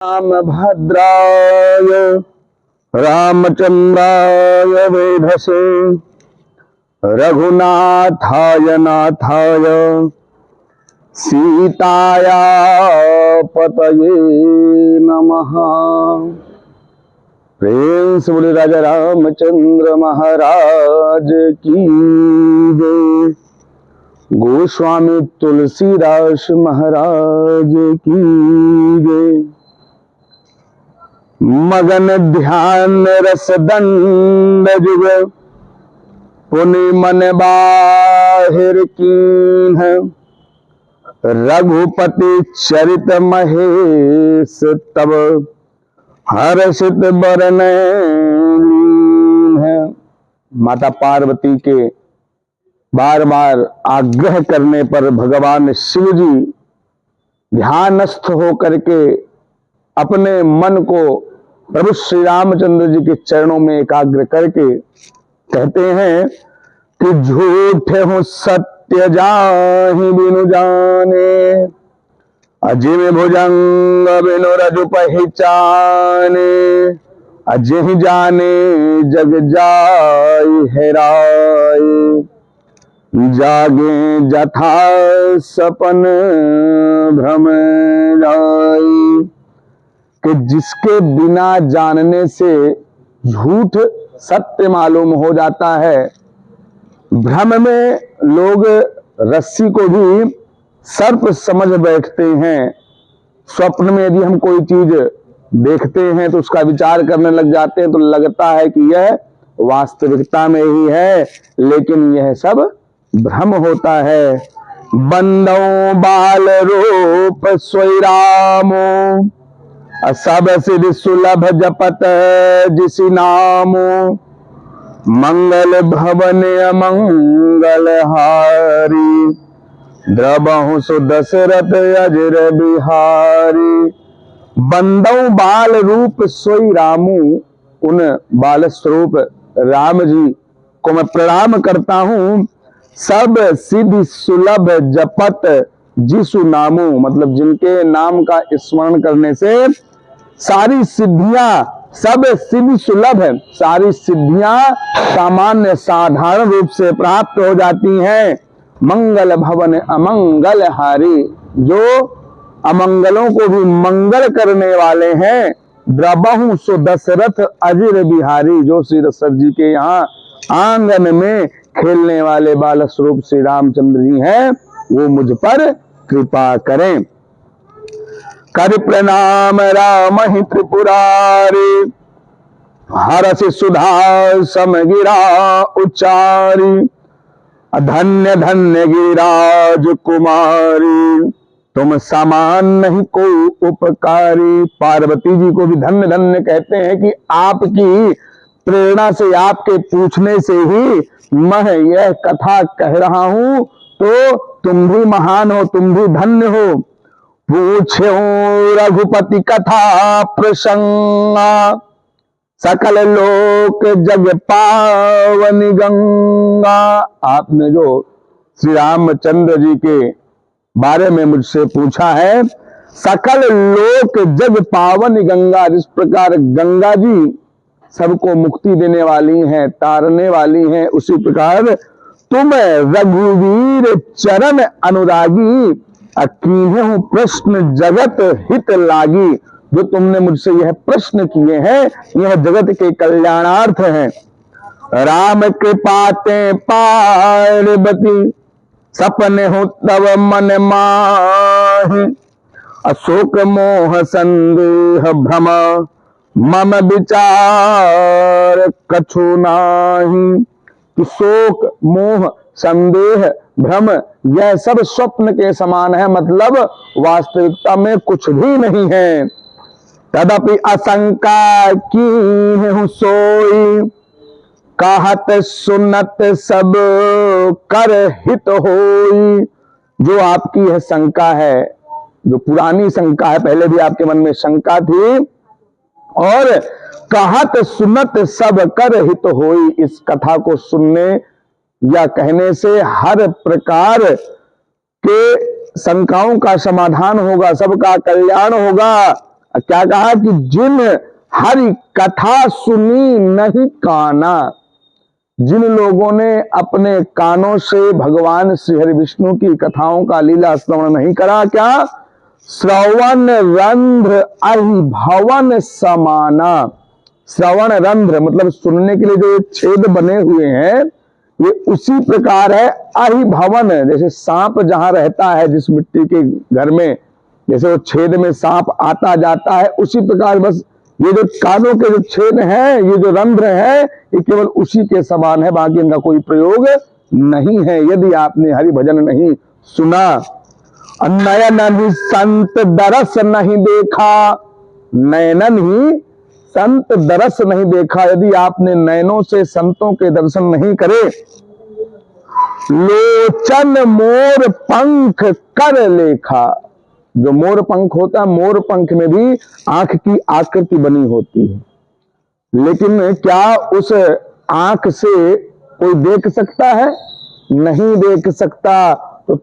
रामभद्राय रामचंद्राय वेधसे रघुनाथाय नाथाय सीताया पतये नमः। प्रेम से बोले राजा रामचंद्र महाराज की जय। गोस्वामी तुलसीदास महाराज की जय। मगन ध्यान रस दंड जुग पुनि मन बाहिर कीन्ह रघुपति चरित महेश तब हर्षित बरन है। माता पार्वती के बार बार आग्रह करने पर भगवान शिव जी ध्यानस्थ होकर के अपने मन को प्रभु श्री रामचंद्र जी के चरणों में एकाग्र करके कहते हैं कि झूठे हूं सत्य जाहि बिनु जाने अजिम भुजंग बिनु रजु पहचाने अजहि जाने जग जाय हेराय जागे जथा सपन भ्रम जाय। कि जिसके बिना जानने से झूठ सत्य मालूम हो जाता है। भ्रम में लोग रस्सी को भी सर्प समझ बैठते हैं। स्वप्न में यदि हम कोई चीज देखते हैं तो उसका विचार करने लग जाते हैं तो लगता है कि यह वास्तविकता में ही है, लेकिन यह सब भ्रम होता है। बंदो बाल रूप सोई रामो सब सिद्धि सुलभ जपत जिसि नामो मंगल भवन अमंगल हारी द्रबहु सु दशरथ अजर बिहारी। बंदौ बाल रूप सोई रामू, उन बाल स्वरूप राम जी को मैं प्रणाम करता हूं। सब सिद्धि सुलभ जपत जिसु नामू, मतलब जिनके नाम का स्मरण करने से सारी सिद्धियां, सब सिद्धि सुलभ है, सारी सिद्धियां सामान्य साधारण रूप से प्राप्त हो जाती हैं। मंगल भवन अमंगल हारी, जो अमंगलों को भी मंगल करने वाले हैं। द्रबहु सो दशरथ अजिर बिहारी, जो श्री दशरथ जी के यहाँ आंगन में खेलने वाले बाल स्वरूप श्री रामचंद्र जी हैं, वो मुझ पर कृपा करें। कर प्रणाम राम ही त्रिपुरारी हरस सुधा समगिरा उच्चारी धन्य धन्य गिरिराज कुमारी तुम समान नहीं कोई उपकारी। पार्वती जी को भी धन्य धन्य कहते हैं कि आपकी प्रेरणा से, आपके पूछने से ही मैं यह कथा कह रहा हूं, तो तुम भी महान हो, तुम भी धन्य हो। पूछो रघुपति कथा प्रसंगा सकल लोक जग पावनी गंगा। आपने जो श्री रामचंद्र जी के बारे में मुझसे पूछा है, सकल लोक जग पावनी गंगा, जिस प्रकार गंगा जी सबको मुक्ति देने वाली हैं, तारने वाली हैं, उसी प्रकार तुम रघुवीर चरण अनुरागी कीन्हु प्रश्न जगत हित लागी। जो तुमने मुझसे यह प्रश्न किए हैं, यह जगत के कल्याणार्थ हैं। राम के पाते पार्वती सपने हो तब मन माहि अशोक मोह संदेह भ्रम मम विचार कछु नाही। कि शोक मोह संदेह भ्रम यह सब स्वप्न के समान है, मतलब वास्तविकता में कुछ भी नहीं है। तदपि आशंका की सोई कहत सुनत सब कर हित होई। जो आपकी यह शंका है, जो पुरानी शंका है, पहले भी आपके मन में शंका थी, और कहत सुनत सब कर हित होई, इस कथा को सुनने या कहने से हर प्रकार के शंकाओं का समाधान होगा, सबका कल्याण होगा। क्या कहा कि जिन हरि कथा सुनी नहीं काना, जिन लोगों ने अपने कानों से भगवान श्री हरि विष्णु की कथाओं का लीला श्रवण नहीं करा, क्या श्रवण रंध्र अहि भवन समाना। श्रवण रंध्र मतलब सुनने के लिए जो छेद बने हुए हैं, ये उसी प्रकार है अहि भवन। जैसे सांप जहां रहता है जिस मिट्टी के घर में, जैसे वो छेद में सांप आता जाता है, उसी प्रकार बस ये जो कानों के जो छेद हैं, ये जो रंध्र है, ये केवल उसी के समान है, बाकी इनका कोई प्रयोग नहीं है यदि आपने हरि भजन नहीं सुना। नयन ही संत दरस नहीं देखा, नयनन ही संत दरस नहीं देखा, यदि आपने नयनों से संतों के दर्शन नहीं करे। लोचन मोर पंख कर लेखा, जो मोर पंख होता है, मोर पंख में भी आंख की आकृति बनी होती है, लेकिन क्या उस आंख से कोई देख सकता है? नहीं देख सकता। तो